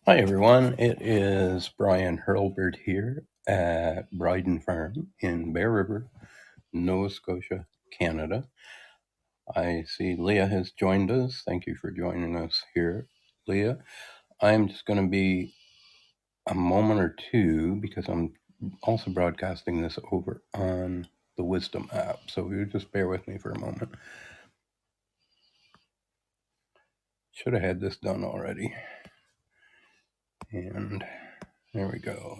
Hi everyone, it is Brian Hurlbert here at Bryden Farm in Bear River, Nova Scotia, Canada. I see Leah has joined us. Thank you for joining us here, Leah. I'm just going to be a moment or two because I'm also broadcasting this over on the Wisdom app. So you just bear with me for a moment. Should have had this done already. And there we go.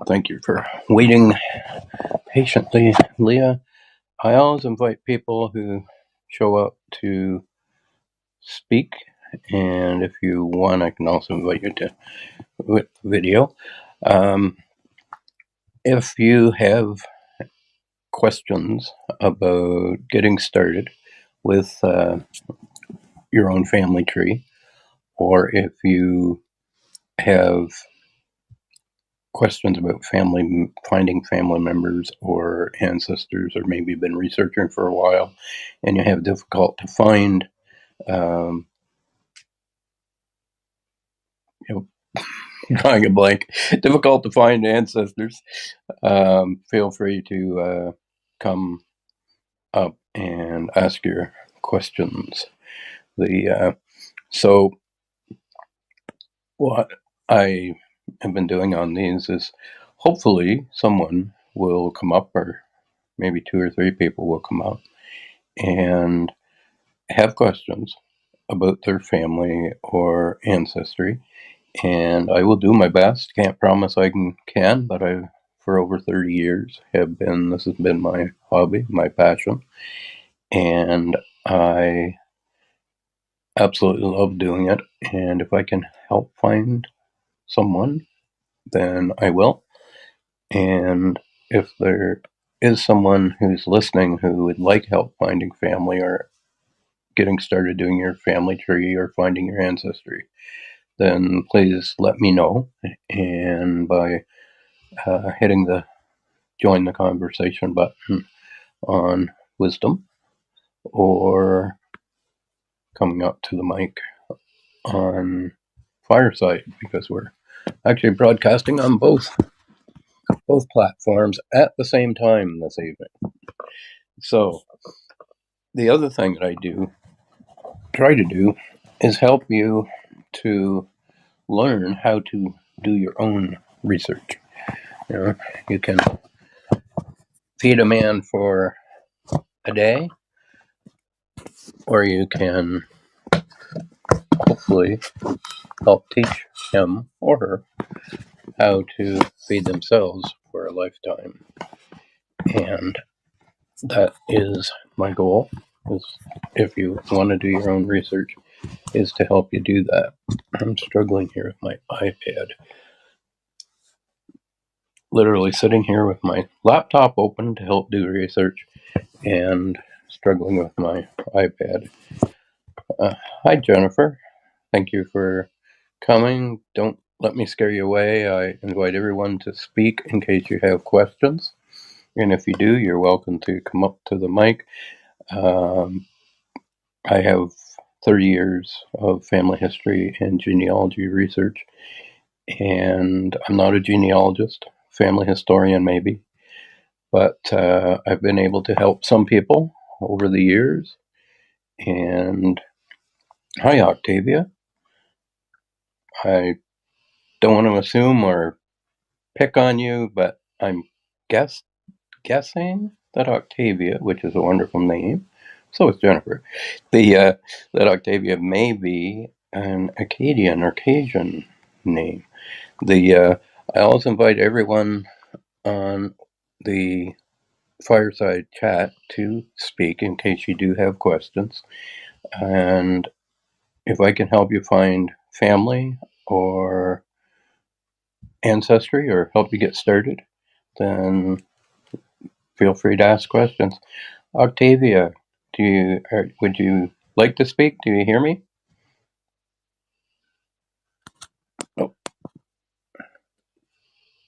Thank you for waiting patiently, Leah. I always invite people who show up to speak, and if you want, I can also invite you to with video. If you have questions about getting started with your own family tree, or if you have questions about finding family members or ancestors, or maybe you've been researching for a while and you have difficult to find um, drawing a blank, difficult to find ancestors, feel free to come up and ask your questions. So what I have been doing on these is hopefully someone will come up, or maybe 2 or 3 people will come up and have questions about their family or ancestry, and I will do my best. Can't promise I can, but I, for over 30 years, this has been my hobby, my passion, and I absolutely love doing it. And if I can help find someone, then I will. And if there is someone who's listening who would like help finding family, or getting started doing your family tree, or finding your ancestry, then please let me know. And by hitting the join the conversation button on Wisdom, or coming up to the mic on Fireside, because we're actually broadcasting on both platforms at the same time this evening. So the other thing that I try to do is help you to learn how to do your own research. You can feed a man for a day, or you can hopefully help teach him or her how to feed themselves for a lifetime. And that is my goal, is, if you want to do your own research, is to help you do that. I'm struggling here with my iPad. Literally sitting here with my laptop open to help do research, and struggling with my iPad. Hi, Jennifer. Thank you for coming. Don't let me scare you away. I invite everyone to speak in case you have questions. And if you do, you're welcome to come up to the mic. I have 30 years of family history and genealogy research, and I'm not a genealogist, family historian maybe, but I've been able to help some people over the years, and Hi, Octavia. I don't want to assume or pick on you, but I'm guessing that Octavia, which is a wonderful name, so is Jennifer, the that Octavia may be an Acadian or Cajun name. The I always invite everyone on the fireside chat to speak in case you do have questions. And if I can help you find family or ancestry or help you get started, then feel free to ask questions. Octavia, would you like to speak? Do you hear me? Oh,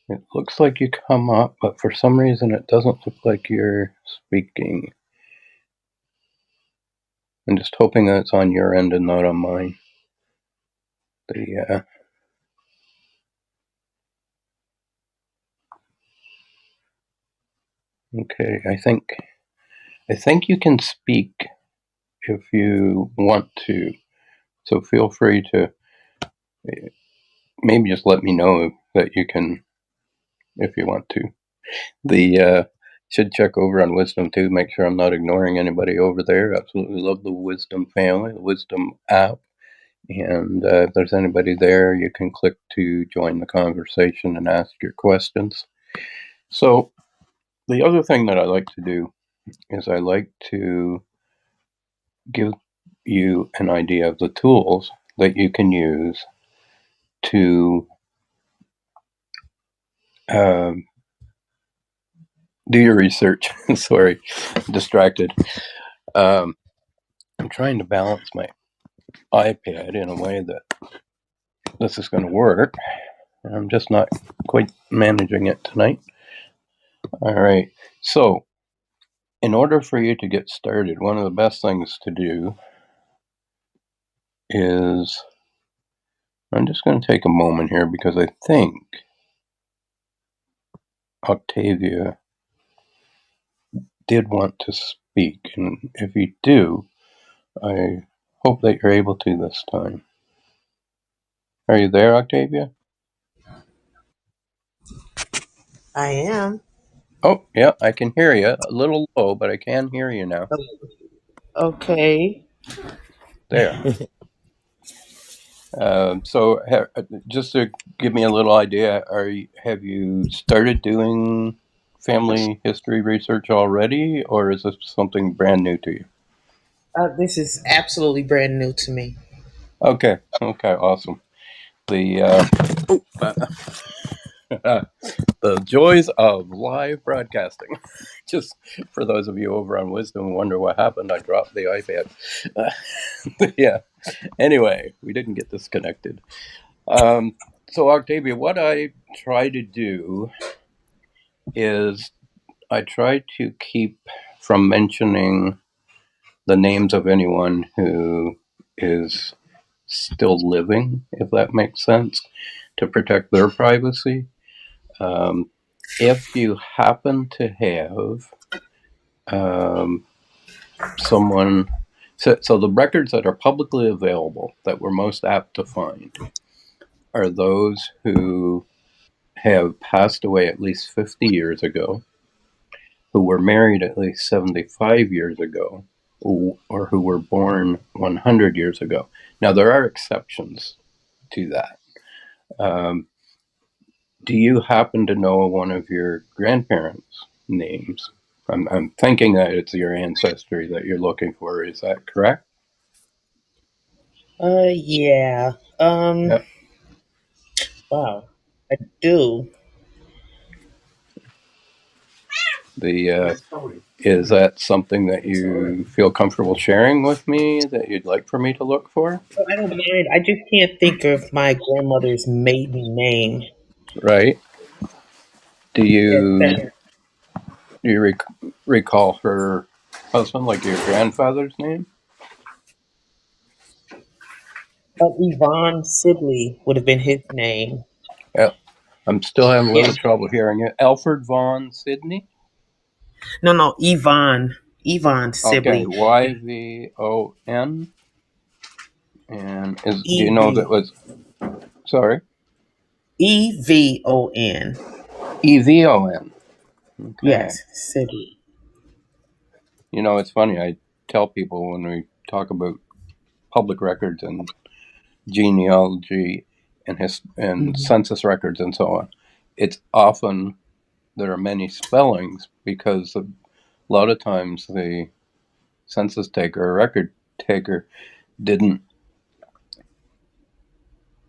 it looks like you come up, but for some reason it doesn't look like you're speaking. I'm just hoping that it's on your end and not on mine. The okay, I think you can speak if you want to. So feel free to maybe just let me know that you can if you want to. The should check over on Wisdom too. Make sure I'm not ignoring anybody over there. Absolutely love the Wisdom family, the Wisdom app. And if there's anybody there, you can click to join the conversation and ask your questions. So the other thing that I like to do is I like to give you an idea of the tools that you can use to um, do your research. Sorry, distracted. Um, I'm trying to balance my iPad in a way that this is going to work. I'm just not quite managing it tonight. All right. So, in order for you to get started, one of the best things to do is I'm just going to take a moment here because I think Octavia did want to speak. And if you do, I hope that you're able to this time. Are you there, Octavia? I am. Oh, yeah, I can hear you. A little low, but I can hear you now. Okay. There. So, just to give me a little idea, have you started doing family history research already, or is this something brand new to you? This is absolutely brand new to me. Okay, okay, awesome. The the joys of live broadcasting. Just for those of you over on Wisdom who wonder what happened, I dropped the iPad. Yeah. Anyway, we didn't get disconnected. Um, so, Octavia, what I try to do is I try to keep from mentioning the names of anyone who is still living, if that makes sense, to protect their privacy. Um, if you happen to have um, someone, so the records that are publicly available that we're most apt to find are those who have passed away at least 50 years ago, who were married at least 75 years ago, or who were born 100 years ago. Now, there are exceptions to that. Um, do you happen to know one of your grandparents' names? I'm thinking that it's your ancestry that you're looking for. Is that correct? Yeah. Yep. Wow. I do. The is that something that you feel comfortable sharing with me that you'd like for me to look for? I don't mind. I just can't think of my grandmother's maiden name. Right. Do Yes, you do you recall her husband, like your grandfather's name? Yvonne Sibley would have been his name. Yeah, I'm still having a Yeah. little trouble hearing it. Alfred Von Sidney. No, no, Yvonne. Yvonne Okay, Sibley. Yvon. And do you know if it EV. was, sorry, EVON. EVON? Okay. Yes, Sibley. You know, it's funny. I tell people when we talk about public records and genealogy and Hmm. census records and so on, it's often there are many spellings because a lot of times the census taker or record taker didn't,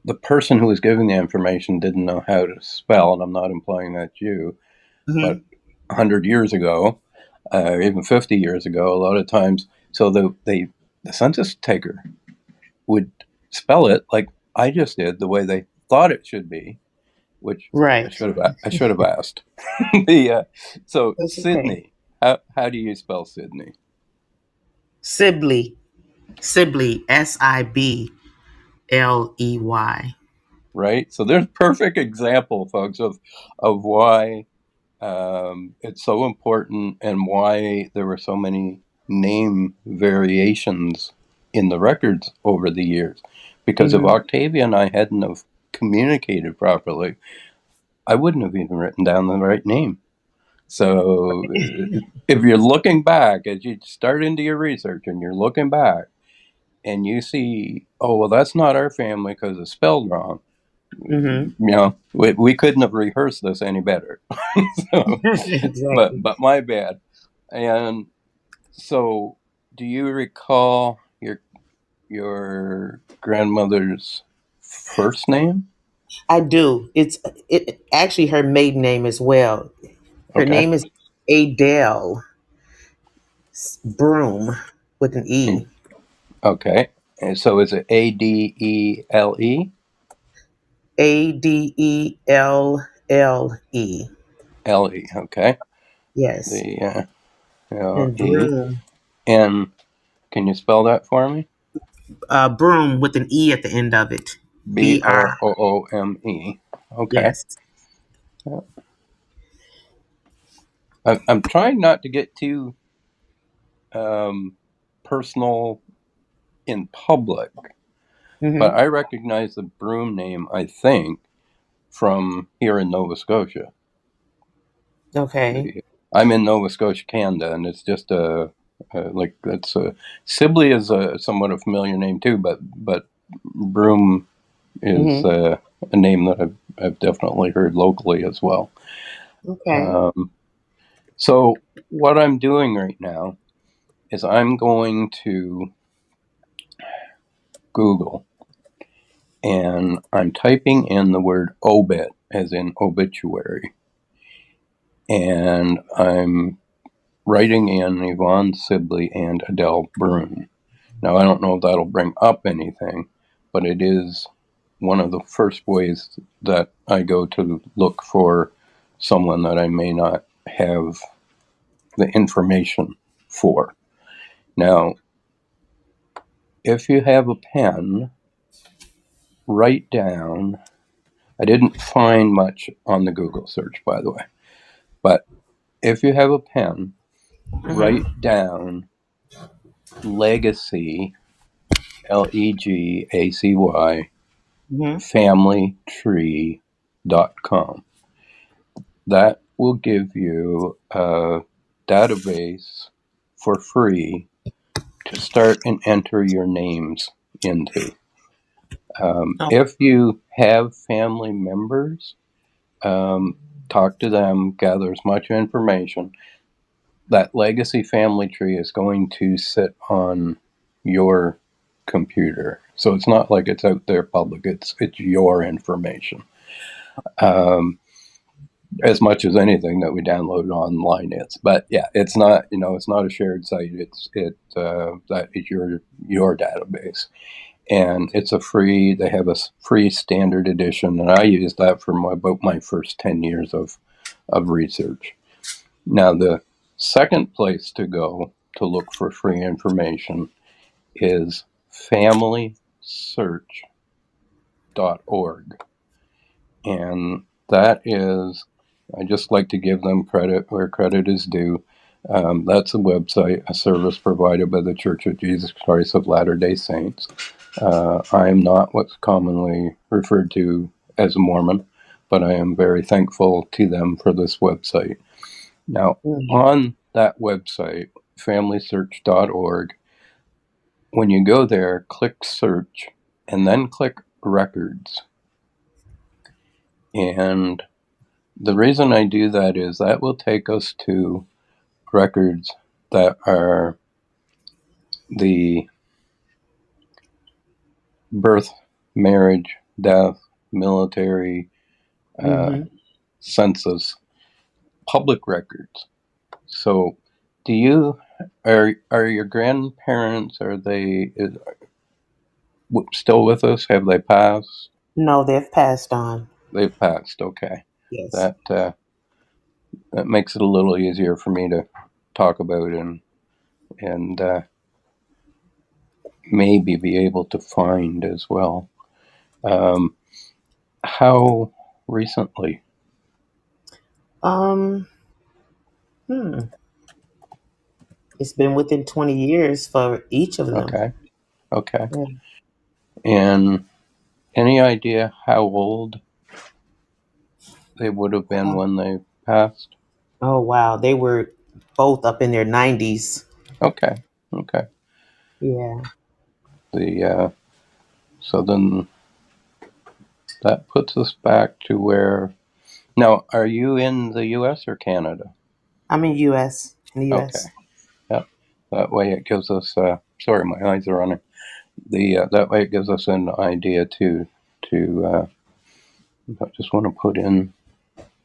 the person who was giving the information didn't know how to spell, and I'm not implying that's you, but Hmm. 100 years ago, even 50 years ago, a lot of times, so the census taker would spell it like I just did, the way they thought it should be, which Right. I should have asked. the So That's okay. Sydney, how do you spell Sydney? Sibley. Sibley. Sibley. Right. So there's a perfect example, folks, of why it's so important and why there were so many name variations in the records over the years. Because if Hmm. Octavia and I hadn't have communicated properly, I wouldn't have even written down the right name. So if you're looking back, as you start into your research and you're looking back and you see, oh, well, that's not our family because it's spelled wrong. Hmm. We couldn't have rehearsed this any better. So, Exactly. but my bad. And so, do you recall your grandmother's first name? I do. It actually her maiden name as well. Her Okay. name is Adele Broom with an And- E. okay. And so is it Adele? Adelle. Le. Okay. Yes. The And E. Broom. And can you spell that for me? Broom with an E at the end of it. B BR. R O O M E. Okay. Yes. I'm trying not to get too um, personal in public, but Hmm. I recognize the Broom name, I think, from here in Nova Scotia. Okay. The, I'm in Nova Scotia, Canada, and it's just like that's Sibley is a somewhat a familiar name too, but Broom is Hmm. a name that I've definitely heard locally as well. Okay. Um, so what I'm doing right now is I'm going to Google and I'm typing in the word obit, as in obituary, and I'm writing in Yvonne Sibley and Adele Broom. Now, I don't know if that'll bring up anything, but it is one of the first ways that I go to look for someone that I may not have the information for. Now, if you have a pen, write down. I didn't find much on the Google search, by the way, but if you have a pen, Hmm. write down legacy, Legacy, Hmm. familytree.com. That will give you a database for free to start and enter your names into. Oh, If you have family members, talk to them, gather as much information. That legacy family tree is going to sit on your computer. So it's not like it's out there public, it's your information. Um, as much as anything that we download online is. But yeah, it's not, it's not a shared site. That is your database, and it's a free. They have a free standard edition, and I use that for about my first 10 years of research. Now the second place to go to look for free information is FamilySearch.org, and that is, I just like to give them credit where credit is due. That's a website, a service provided by the Church of Jesus Christ of Latter-day Saints. I am not what's commonly referred to as a Mormon, but I am very thankful to them for this website. Now, on that website, familysearch.org, when you go there, click search and then click records. And the reason I do that is that will take us to records that are the birth, marriage, death, military, census, public records. So, are your grandparents, are they still with us? Have they passed? No, they've passed on. They've passed. Okay, Yes. that makes it a little easier for me to talk about and maybe be able to find as well. How recently? It's been within 20 years for each of them. Okay. Yeah. And any idea how old they would have been when they passed? Oh, wow. They were both up in their 90s. Okay. Yeah. So then that puts us back to where. Now, are you in the U.S. or Canada? I'm in U.S. In the U.S. Okay. Yep. That way it gives us. Sorry, my eyes are running. That way it gives us an idea to. I just want to put in,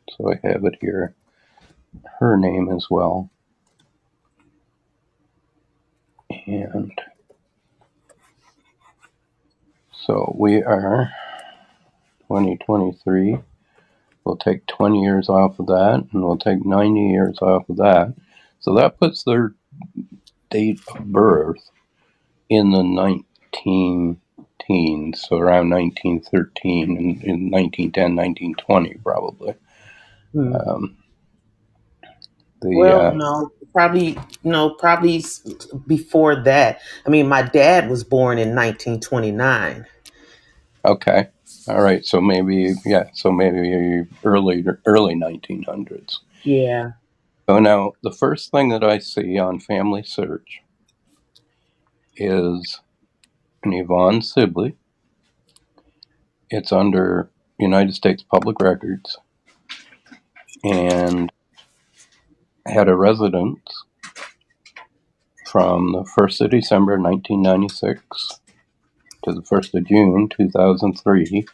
so I have it here, her name as well. And so we are 2023. We'll take 20 years off of that, and we'll take 90 years off of that. So that puts their date of birth in the 19 teens, so around 1913 and in 1910, 1920 probably. No, probably before that. I mean, my dad was born in 1929. Okay. All right. So maybe early 1900s. Yeah. So now the first thing that I see on Family Search is an Yvonne Sibley. It's under United States Public Records and had a residence from the 1st of December 1996 to the 1st of June 2003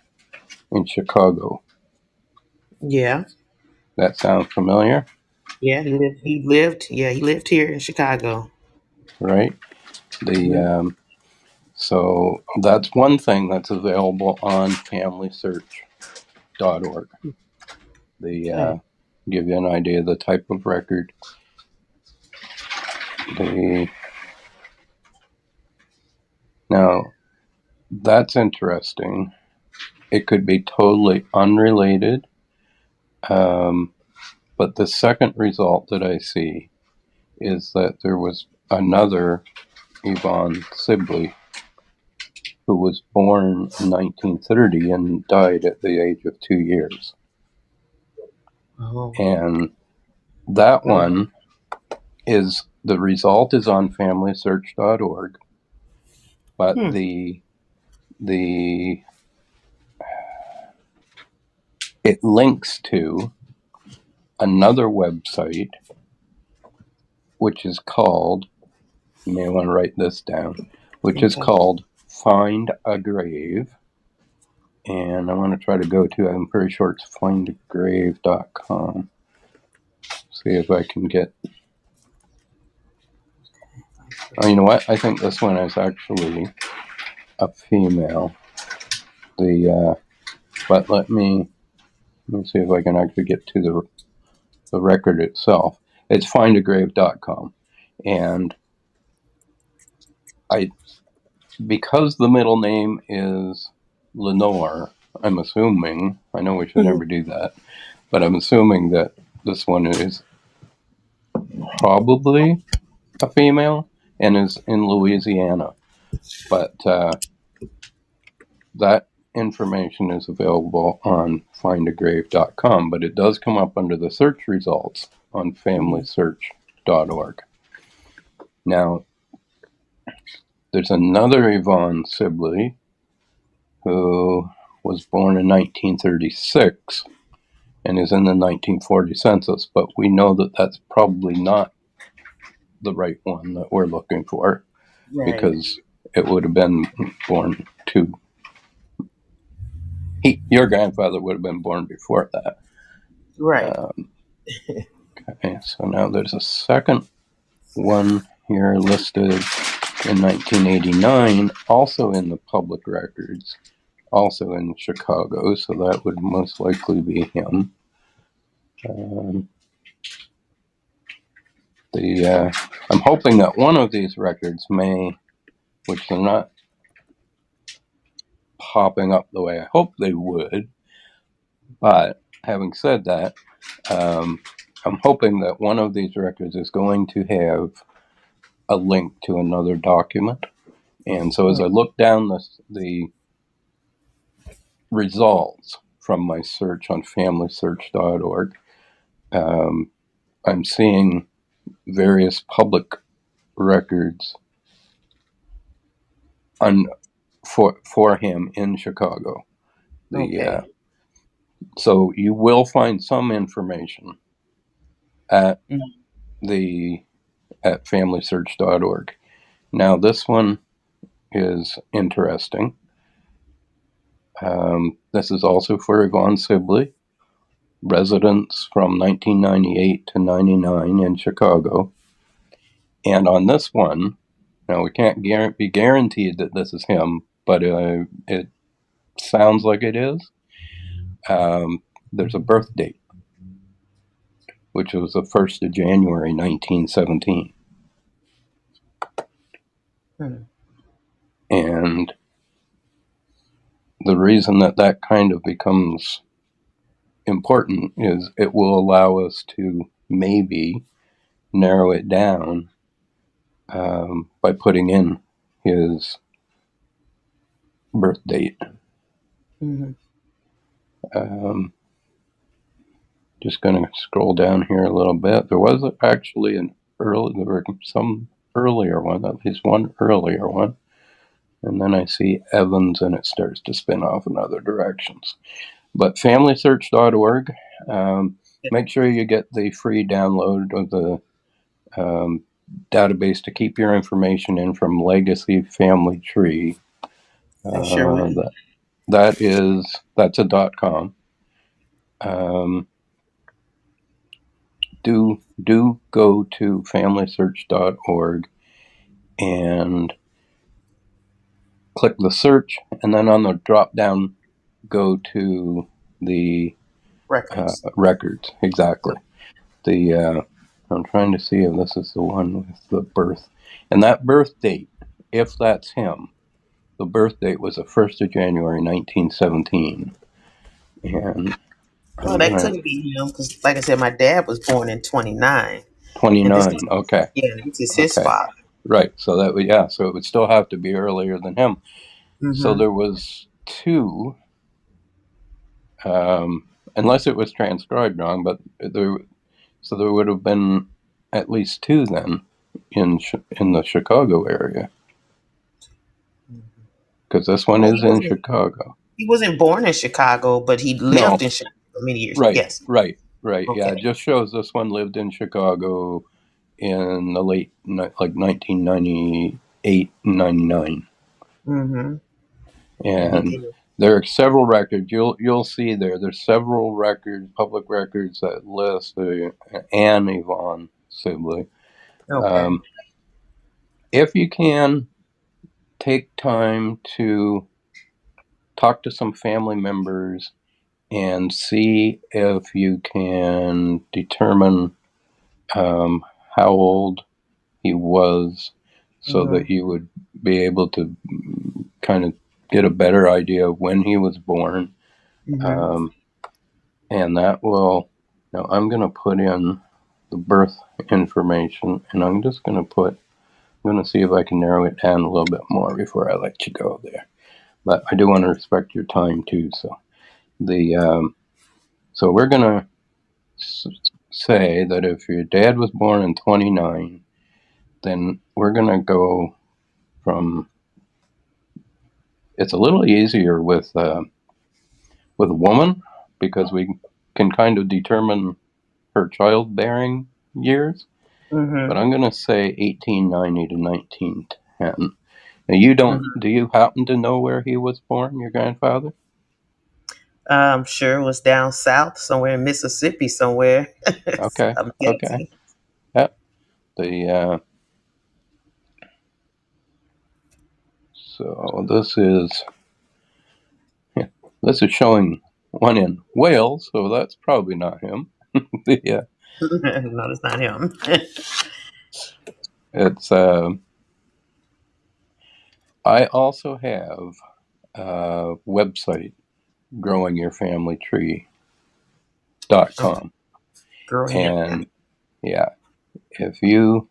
in Chicago. Yeah. That sounds familiar? Yeah, he lived here in Chicago. Right? So that's one thing that's available on familysearch.org. They give you an idea of the type of record. Now, that's interesting. It could be totally unrelated. But the second result that I see is that there was another Yvonne Sibley who was born in 1930 and died at the age of 2 years. Oh. And that one is, the result is on familysearch.org, but it links to another website, which is called, you may want to write this down, which is called Find a Grave. And I want to try to go to, I'm pretty sure it's findagrave.com. See if I can get. Oh, you know what? I think this one is actually a female. But let me see if I can actually get to the record itself. It's findagrave.com. And because the middle name is Lenore, I'm assuming, I know we should never do that, but I'm assuming that this one is probably a female and is in Louisiana. But that information is available on findagrave.com, but it does come up under the search results on familysearch.org. Now, there's another Yvonne Sibley who was born in 1936 and is in the 1940 census, but we know that that's probably not the right one that we're looking for, because it would have been born to your grandfather would have been born before that. Right. Okay, so now there's a second one here listed in 1989, also in the public records, also in Chicago, so that would most likely be him. I'm hoping that one of these records may, which they're not popping up the way I hope they would, but having said that, I'm hoping that one of these records is going to have a link to another document. And so as I look down the results from my search on familysearch.org, I'm seeing various public records for him in Chicago. So you will find some information at at familysearch.org. Now this one is interesting. This is also for Yvonne Sibley, residence from 1998 to 99 in Chicago. And on this one, now we can't be guaranteed that this is him, but it sounds like it is. There's a birth date, which was the 1st of January, 1917. And the reason that kind of becomes important is it will allow us to maybe narrow it down by putting in his birth date. Just going to scroll down here a little bit. There was actually there were some earlier one, at least one earlier one. And then I see Evans and it starts to spin off in other directions. But familysearch.org, make sure you get the free download of the database to keep your information in from Legacy Family Tree. That's a .com. Do go to familysearch.org and click the search, and then on the drop down, go to the records. Exactly. I'm trying to see if this is the one with the birth. And that birth date, if that's him, the birth date was the 1st of January, 1917. And that couldn't be him, because, like I said, my dad was born in 29. 29, okay. Yeah, this is his father. Right, so so it would still have to be earlier than him. So there was two, unless it was transcribed wrong, but there would have been at least two then in the Chicago area, because this one is in Chicago. He wasn't born in Chicago, but he lived in Chicago for many years. Right, yes. Right. Okay. Yeah, it just shows this one lived in Chicago in the late, like 1998 and 99. And there are several records. You'll see there's several records, public records, that list Anne Yvonne Sibley. If you can, take time to talk to some family members and see if you can determine how old he was, so that you would be able to kind of get a better idea of when he was born. And that will, now I'm going to put in the birth information, and I'm just going to see if I can narrow it down a little bit more before I let you go there. But I do want to respect your time too. So we're going to say that if your dad was born in 29, then we're going to go from. It's a little easier with a woman because we can kind of determine her childbearing years. But I'm going to say 1890 to 1910. Now, you don't. Do you happen to know where he was born, your grandfather? Sure, it was down south somewhere in Mississippi somewhere. Okay. I'm Okay. guessing. Yeah. The so this is showing one in Wales, so that's probably not him. Yeah. No, it's not him. It's I also have a website, growingyourfamilytree.com. Growing up. And yeah, if you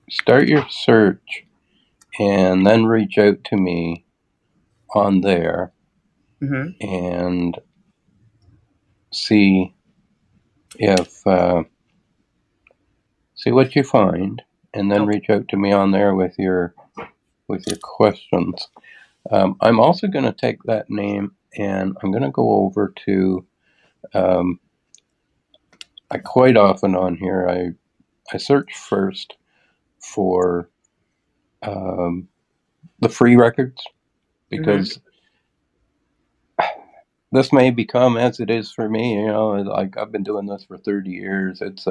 start your search and then reach out to me on there and see if see what you find, and then reach out to me on there with your questions. I'm also going to take that name and I'm going to go over to. I quite often on here I search first for the free records because this may become, as it is for me, like I've been doing this for 30 years. It's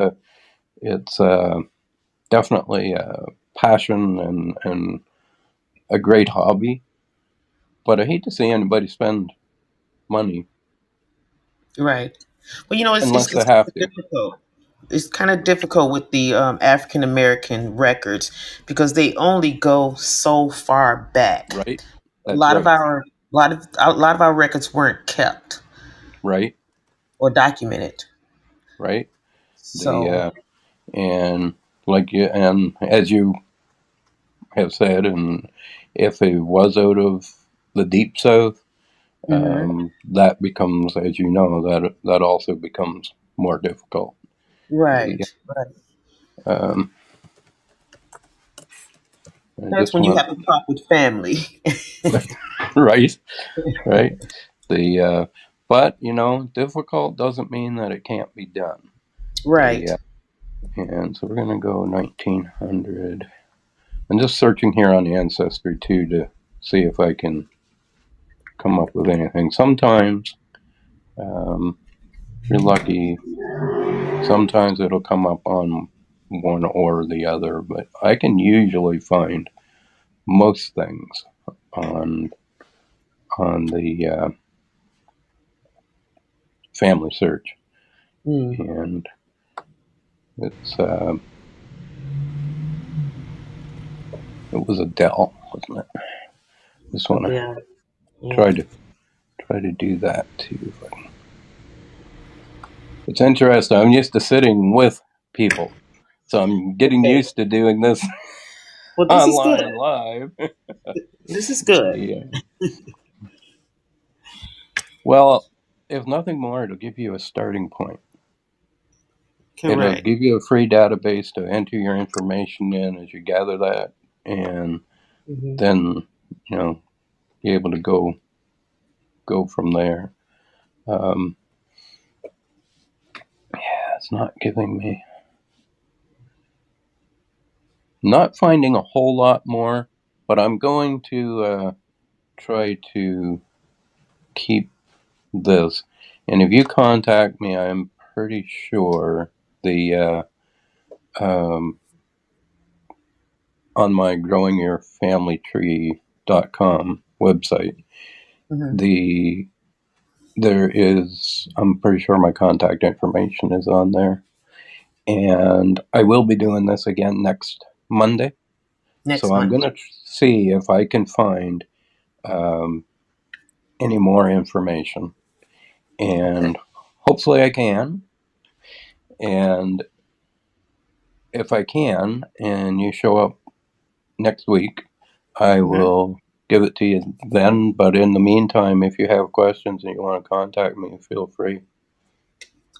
definitely a passion and a great hobby, but I hate to see anybody spend money. Right. Well, Unless it's they have to. difficult. It's kind of difficult with the African American records because they only go so far back. Right. A That's lot of right. our records weren't kept Right. or documented. Right. So The and like you, and as you have said, and if it was out of the deep south, that becomes, as you know, that also becomes more difficult. The, right, right. um, I That's just when you want have to talk with family. right, right. The but difficult doesn't mean that it can't be done. Right. The and so we're gonna go 1900. I'm just searching here on the ancestry too to see if I can come up with anything. Sometimes if you're lucky, sometimes it'll come up on one or the other, but I can usually find most things on the family search, and it's it was Adele, wasn't it? Just want to Yeah. try Yeah. to do that too. It's interesting. I'm used to sitting with people, so I'm getting Okay. used to doing this Well, this is good. online live. This is good. Yeah. Well, if nothing more, it'll give you a starting point. It'll Correct. give you a free database to enter your information in as you gather that, and then be able to go from there. Yeah, it's not giving me, not finding a whole lot more, but I'm going to try to keep this. And if you contact me, I'm pretty sure the on my growingyourfamilytree.com website, I'm pretty sure my contact information is on there. And I will be doing this again next Monday. Next So I'm Monday. going to see if I can find any more information. And hopefully I can. And if I can, and you show up next week, I will give it to you then. But in the meantime, if you have questions and you want to contact me, feel free.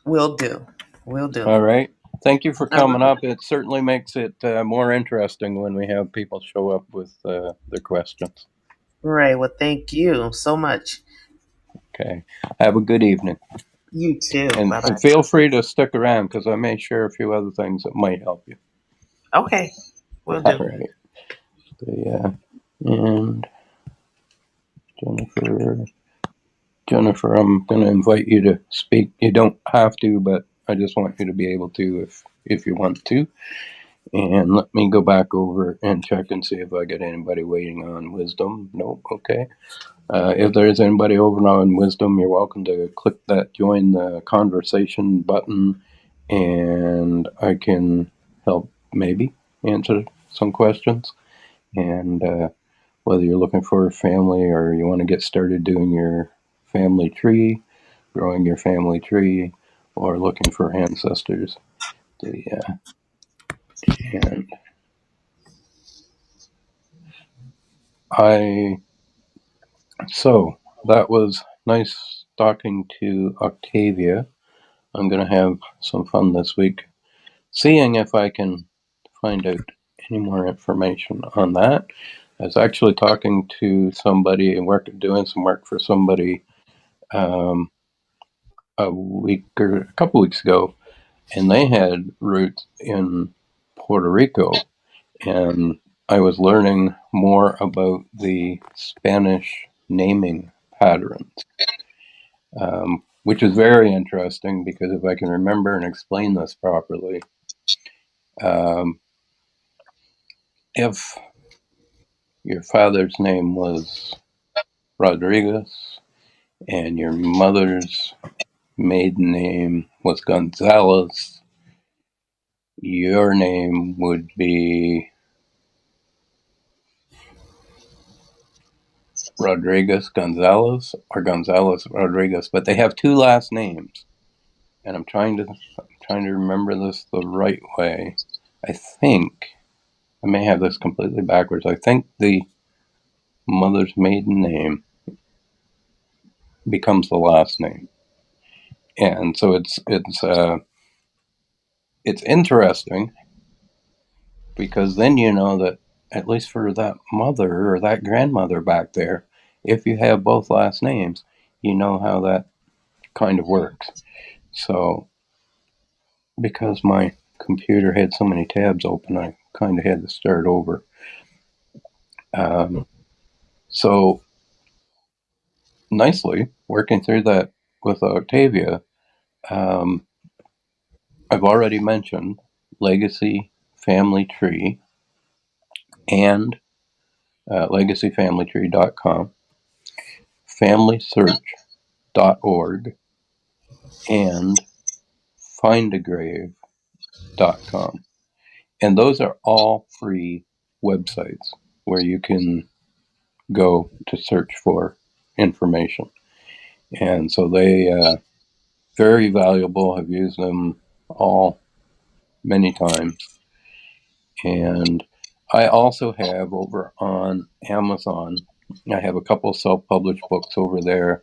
Will do. Will do. All right. Thank you for All coming right. up. It certainly makes it more interesting when we have people show up with their questions. Right. Well, thank you so much. Okay. Have a good evening. You too. And, Bye and bye. feel free to stick around because I may share a few other things that might help you. Okay. Will All do. right. Yeah. And Jennifer. Jennifer, I'm going to invite you to speak. You don't have to, but I just want you to be able to if you want to. And let me go back over and check and see if I get anybody waiting on Wisdom. Nope. Okay. If there is anybody over on Wisdom, you're welcome to click that join the conversation button, and I can help maybe answer some questions. And whether you're looking for a family or you want to get started doing your family tree, growing your family tree, or looking for ancestors. And I so that was nice talking to Octavia. I'm going to have some fun this week, seeing if I can find out any more information on that. I was actually talking to somebody and doing some work for somebody um, a week or a couple weeks ago, and they had roots in Puerto Rico, and I was learning more about the Spanish naming patterns, which is very interesting because if I can remember and explain this properly, um, if your father's name was Rodriguez and your mother's maiden name was Gonzalez, your name would be Rodriguez Gonzalez or Gonzalez Rodriguez, but they have two last names, and I'm trying to remember this the right way. I think I may have this completely backwards. I think the mother's maiden name becomes the last name, and so it's interesting because then you know that at least for that mother or that grandmother back there, if you have both last names, you know how that kind of works. So because my computer had so many tabs open, I kind of had to start over. Um, so nicely working through that with Octavia. Um, I've already mentioned Legacy Family Tree and legacyfamilytree.com, familysearch.org, and findagrave.com. And those are all free websites where you can go to search for information. And so they very valuable. I've used them all many times. And I also have over on Amazon, I have a couple self-published books over there.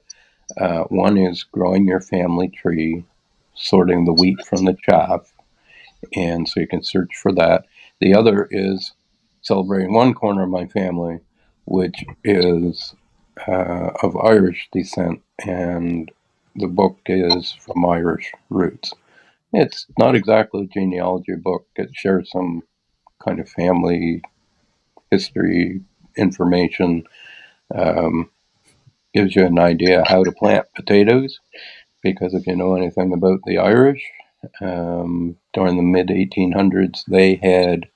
One is Growing Your Family Tree, Sorting the Wheat from the Chaff. And so you can search for that. The other is Celebrating One Corner of My Family, which is of Irish descent, and the book is from Irish roots. It's not exactly a genealogy book. It shares some kind of family history information, um, gives you an idea how to plant potatoes, because if you know anything about the Irish, during the mid 1800s, they had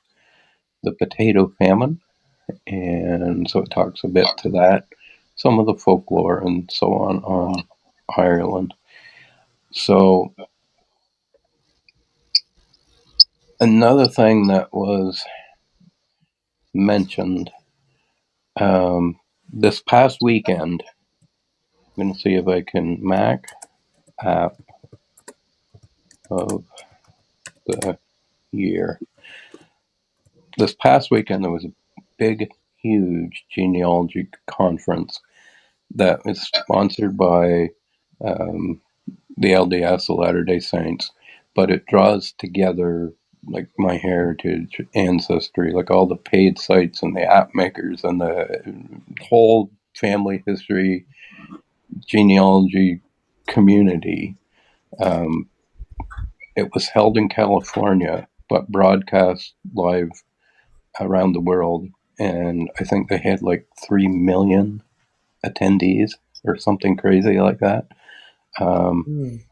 the potato famine, and so it talks a bit to that, some of the folklore and so on Ireland. So another thing that was mentioned this past weekend, I'm going to see if I can Mac app of the year. This past weekend, there was a big, huge genealogy conference that was sponsored by the LDS, the Latter-day Saints, but it draws together like MyHeritage, Ancestry, like all the paid sites and the app makers and the whole family history genealogy community. It was held in California, but broadcast live around the world. And I think they had like 3 million attendees or something crazy like that. And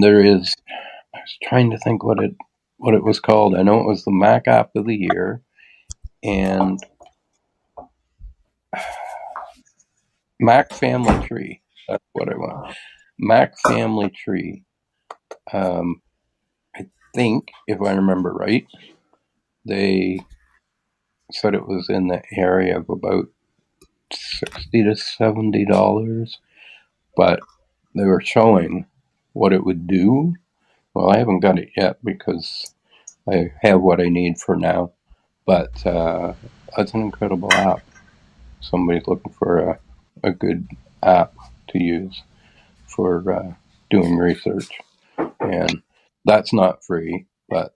there is, I was trying to think what it was called. I know it was the Mac App of the Year, and Mac Family Tree. That's what I want. Mac Family Tree. I think, if I remember right, they said it was in the area of about $60 to $70, but they were showing what it would do. Well, I haven't got it yet because I have what I need for now, but it's an incredible app. Somebody's looking for a good app to use for doing research, and that's not free, but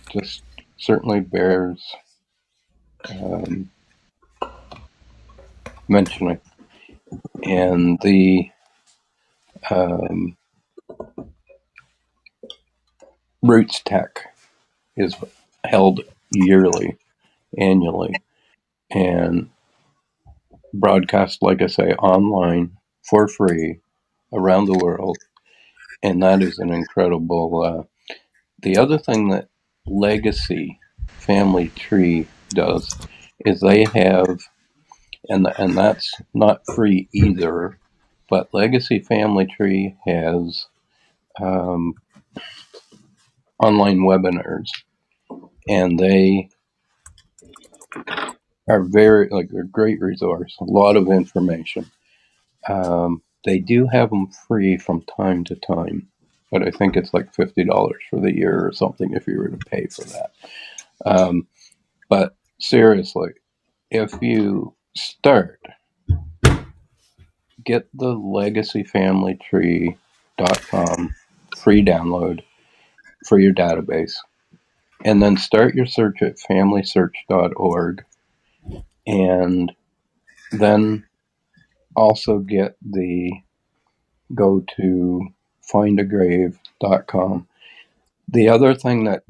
just certainly bears mentioning. And the Roots Tech is held annually, and broadcast, like I say, online for free around the world. And that is an incredible. The other thing that Legacy Family Tree does is they have, and that's not free either, but Legacy Family Tree has online webinars, and they are a great resource, a lot of information. They do have them free from time to time, but I think it's like $50 for the year or something if you were to pay for that. But seriously, if you start, get the legacyfamilytree.com free download for your database, and then start your search at familysearch.org, and then also go to findagrave.com. The other thing that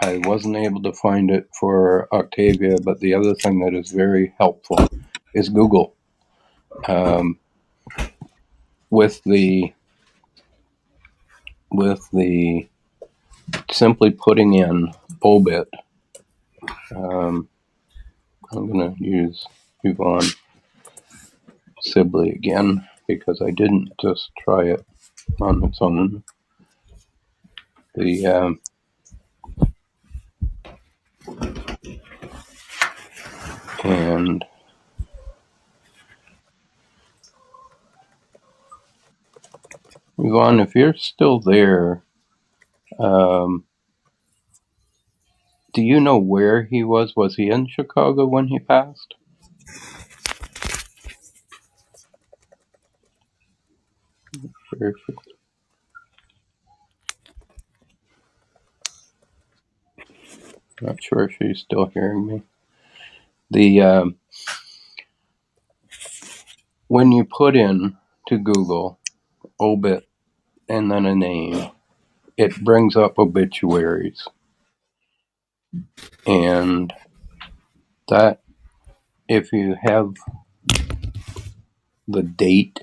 I wasn't able to find it for Octavia, but the other thing that is very helpful is Google. With the simply putting in obit, I'm going to use Yvonne Sibley again because I didn't just try it on its own. And Yvonne, if you're still there, do you know where he was? Was he in Chicago when he passed? Perfect. Not sure if she's still hearing me. When you put in to Google obit and then a name, it brings up obituaries, and that, if you have the date,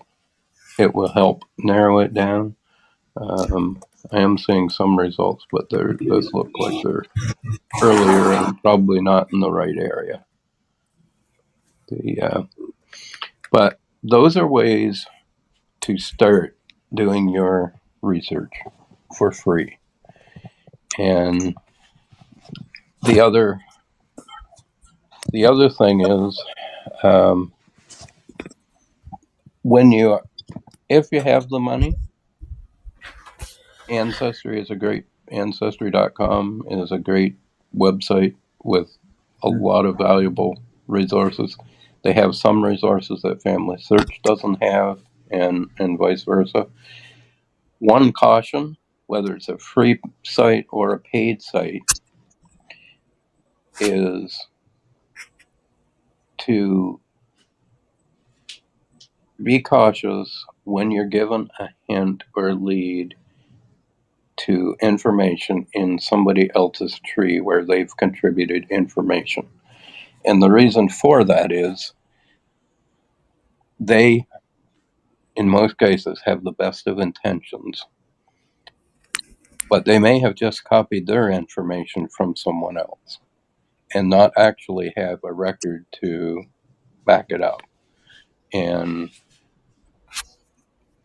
it will help narrow it down. I am seeing some results, but there does look like they're earlier and probably not in the right area. But those are ways to start doing your research for free. And the other thing is, if you have the money, Ancestry is a great Ancestry.com is a great website with a lot of valuable resources. They have some resources that Family Search doesn't have, and vice versa. One caution, whether it's a free site or a paid site, is to be cautious when you're given a hint or lead to information in somebody else's tree where they've contributed information. And the reason for that is they, in most cases, have the best of intentions, but they may have just copied their information from someone else and not actually have a record to back it up. And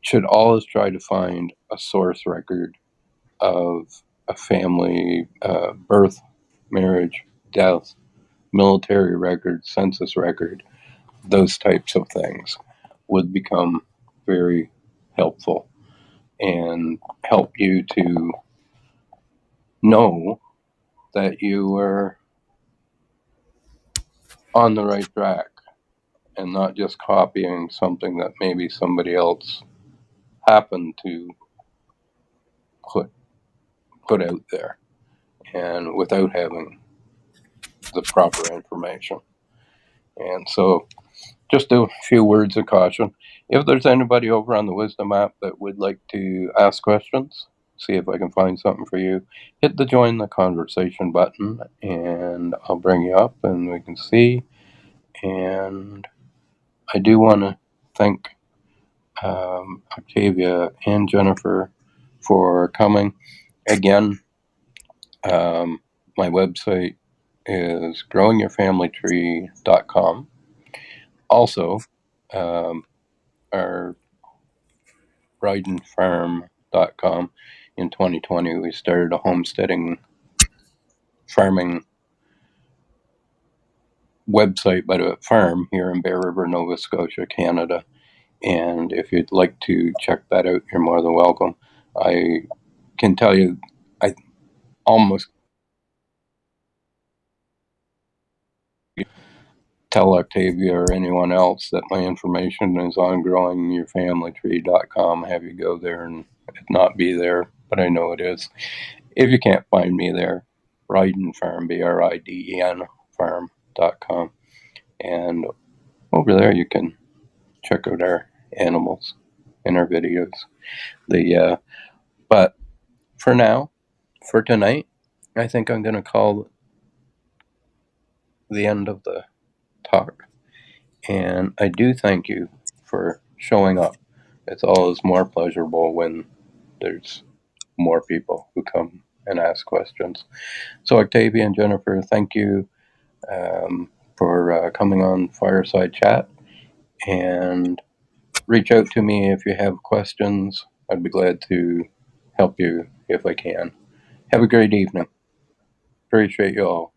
should always try to find a source record of a family birth, marriage, death, military record, census record, those types of things would become very helpful and help you to know that you are on the right track and not just copying something that maybe somebody else happened to put out there and without having the proper information. And so just a few words of caution. If there's anybody over on the Wisdom app that would like to ask questions, see if I can find something for you, hit the join the conversation button and I'll bring you up and we can see. And I do want to thank Octavia and Jennifer for coming. Again, my website is growingyourfamilytree.com. Also, our ridenfarm.com. In 2020, we started a homesteading farming website, but a farm here in Bear River, Nova Scotia, Canada. And if you'd like to check that out, you're more than welcome. I can tell you, I almost tell Octavia or anyone else that my information is on growingyourfamilytree.com. Have you go there and it not be there, but I know it is. If you can't find me there, Riden Farm, BRIDEN farm.com. And over there you can check out our animals and our videos. But for now, for tonight, I think I'm going to call the end of the talk. And I do thank you for showing up. It's always more pleasurable when there's more people who come and ask questions. So, Octavia and Jennifer, thank you for coming on Fireside Chat. And reach out to me if you have questions. I'd be glad to help you if I can. Have a great evening. Appreciate you all.